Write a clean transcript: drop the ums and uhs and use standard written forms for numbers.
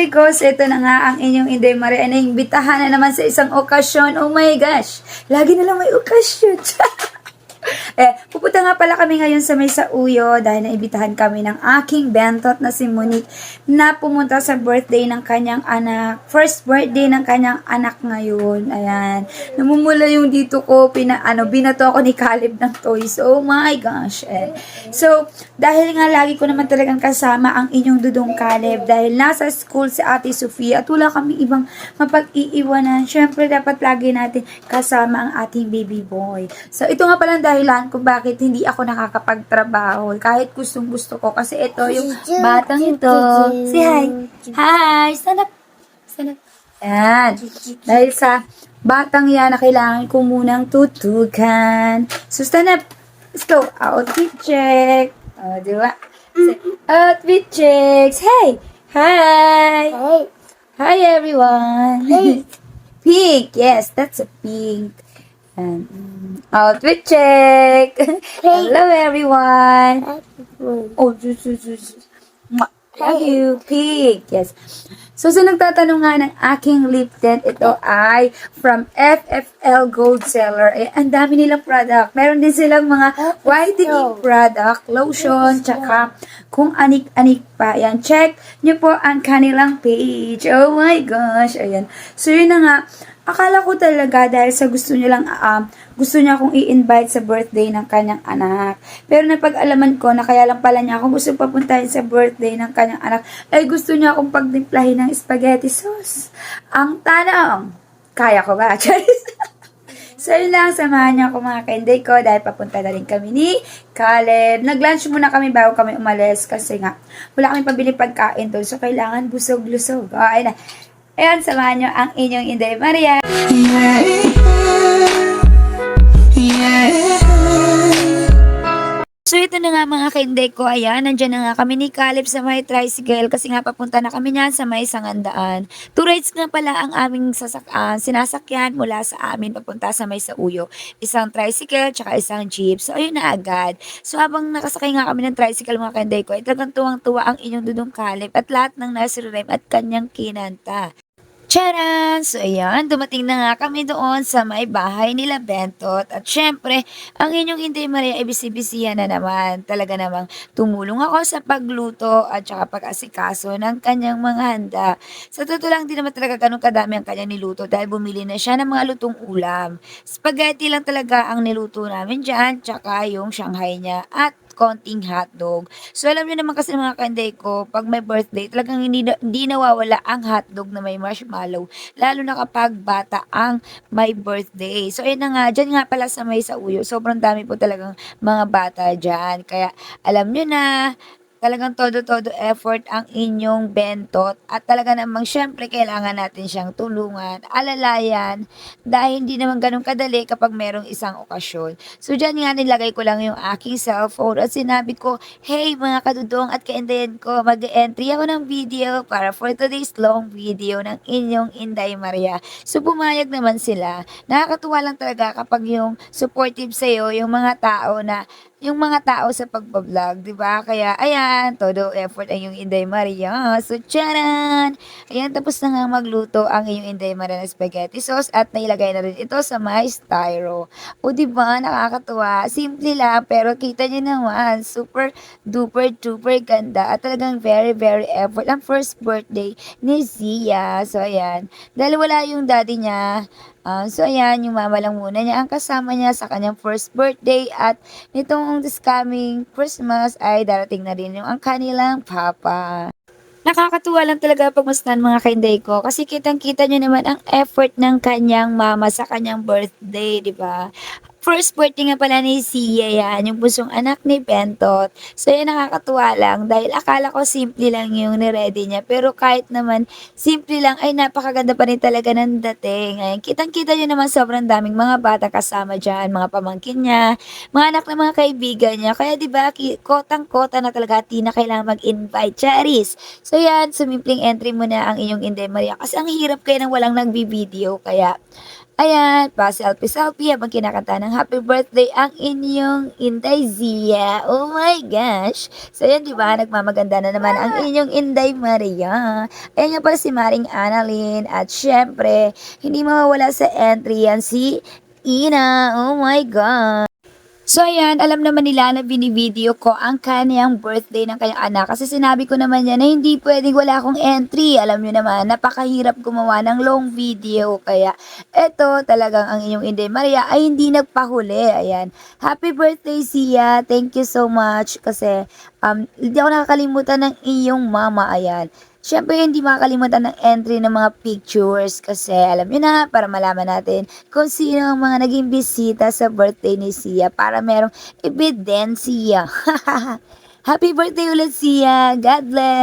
Kakanday ko, so ito na nga ang inyong Inday Maria na imbitahan na naman sa isang okasyon. Oh my gosh, lagi na lang may okasyon. Pupunta nga pala kami ngayon sa may Sauyo dahil naibitahan kami ng aking bentot na si Monique na pumunta sa birthday ng kanyang anak. First birthday ng kanyang anak ngayon. Ayan. Namumula yung dito ko, binato ako ni Caleb ng toys. Oh my gosh. So, dahil nga lagi ko naman talagang kasama ang inyong dudong Caleb dahil nasa school si Ate Sofia at wala kami ibang mapag-iiwanan. Syempre, dapat lagi natin kasama ang ating baby boy. So, ito nga palang dahilan kung bakit hindi ako nakakapagtrabaho kahit gustong gusto ko kasi ito yung batang ito. Say hi. Hi. Stand up. Yan. Dahil sa batang yan na kailangan ko munang tutukan. So stand up. Let's go. Outfit check. Diba? Outfit checks. Hey. Hi. Hi everyone. Hey. Pink. Yes, that's a pink. And outfit check. Hello everyone. Oh, love you, pig. Yes. So, sa nagtatanong nga ng aking lip tint, ito ay from FFL Gold Seller. Ang dami nilang product. Meron din silang mga whitening product, lotion, tsaka kung anik-anik pa. Ayan, check nyo po ang kanilang page. Oh my gosh. Ayan. So, yun na nga. Akala ko talaga dahil sa gusto niya akong i-invite sa birthday ng kanyang anak. Pero napag-alaman ko na kaya lang pala niya akong gusto papuntahin sa birthday ng kanyang anak ay gusto niya akong pagdimplahin ng spaghetti sauce. Ang tanong, kaya ko ba? So yun lang, samahan niyo ako mga kainday ko dahil papunta na rin kami ni Caleb. Nag-lunch muna kami bago kami umalis kasi nga wala kami pabili pagkain doon. So kailangan busog-lusog. Okay na. Ayan, samahan nyo ang inyong Inday Maria. So, ito na nga mga kainday ko. Ayan, nandyan na nga kami ni Caleb sa may tricycle kasi nga papunta na kami niyan sa may Sangandaan. 2 rides nga pala ang aming sinasakyan mula sa amin papunta sa may Sauyo. Isang tricycle, tsaka isang jeep. So, ayun na agad. So, habang nakasakay nga kami ng tricycle mga kainday ko, ay talagang tuwang-tuwa ang inyong dudong Caleb at lahat ng nursery rhyme at kanyang kinanta. Charan! So, ayan, dumating na nga kami doon sa may bahay nila Bentot. At syempre, ang inyong Inday Maria ay bisi-bisihan na naman. Talaga namang tumulong ako sa pagluto at saka pag-asikaso ng kanyang mga handa. Sa totoo lang, di naman talaga ganun kadami ang kanyang niluto dahil bumili na siya ng mga lutong ulam. Spaghetti lang talaga ang niluto namin dyan, tsaka yung Shanghai niya at konting hotdog. So, alam niyo naman kasi mga kanday ko, pag may birthday, talagang hindi nawawala ang hotdog na may marshmallow. Lalo na kapag bata ang may birthday. So, ayun na nga, dyan nga pala sa may Sauyo, sobrang dami po talagang mga bata dyan. Kaya, alam niyo na, talagang todo-todo effort ang inyong bentot at talaga namang syempre kailangan natin siyang tulungan, alalayan dahil hindi naman ganun kadali kapag merong isang okasyon. So dyan nga nilagay ko lang yung aking cellphone at sinabi ko, hey mga kadudong at kaindayan ko, mag-entry ako ng video para for today's long video ng inyong Inday Maria. So pumayag naman sila. Nakakatuwa lang talaga kapag yung supportive sa'yo, yung mga tao sa pagbablog, di ba? Kaya, ayan, todo effort ang yung Inday Maria. So, tcharan! Ayan, tapos na nga magluto ang inyong Inday Maria na spaghetti sauce at nailagay na rin ito sa may styro. O, di ba? Nakakatuwa. Simple lang, pero kita niyo naman, super duper duper ganda at talagang very very effort ang first birthday ni Zia. So, ayan. Dahil wala yung daddy niya, so, ayan, yung mama lang muna niya ang kasama niya sa kanyang first birthday at nitong this coming Christmas ay darating na rin yung ang kanilang papa. Nakakatuwa lang talaga pagmasdan mga kainday ko kasi kitang-kita nyo naman ang effort ng kanyang mama sa kanyang birthday, di ba? First birthday nga pala ni Sia yan, yung pusong anak ni Bentot. So yan nakakatuwa lang dahil akala ko simple lang yung niready niya. Pero kahit naman simple lang ay napakaganda pa rin talaga ng dating. Ayan, kitang-kita nyo naman sobrang daming mga bata kasama dyan, mga pamangkin niya, mga anak ng mga kaibigan niya. Kaya diba, kotang-kota na talaga at di na kailangan mag-invite. Charis! So yan, sumimpleng entry mo na ang inyong Inday Maria kasi ang hirap kayo nang walang nagbibideo. Kaya Ayan, pa-selfie-selfie habang kinakanta ng happy birthday ang inyong Inday Zia. Oh my gosh! So yan, 'di ba, nagmamaganda na naman ang inyong Inday Maria. Ayan nga pala si Maring Annalyn at siyempre hindi mawawala sa entry yan si Ina. Oh my God! So ayan, alam naman nila na bini-video ko ang kaniyang birthday ng kanyang anak kasi sinabi ko naman niya na hindi puwedeng wala akong entry. Alam niyo naman, napakahirap gumawa ng long video kaya eto talagang ang inyong Inday Maria ay hindi nagpahuli. Ayan, happy birthday Sia! Thank you so much kasi, hindi ako nakakalimutan ng iyong mama, ayan. Siyempre hindi makakalimutan ng entry ng mga pictures kasi alam niyo na, para malaman natin kung sino ang mga naging bisita sa birthday ni Sia para merong ebidensya. Happy birthday ulit Sia! God bless!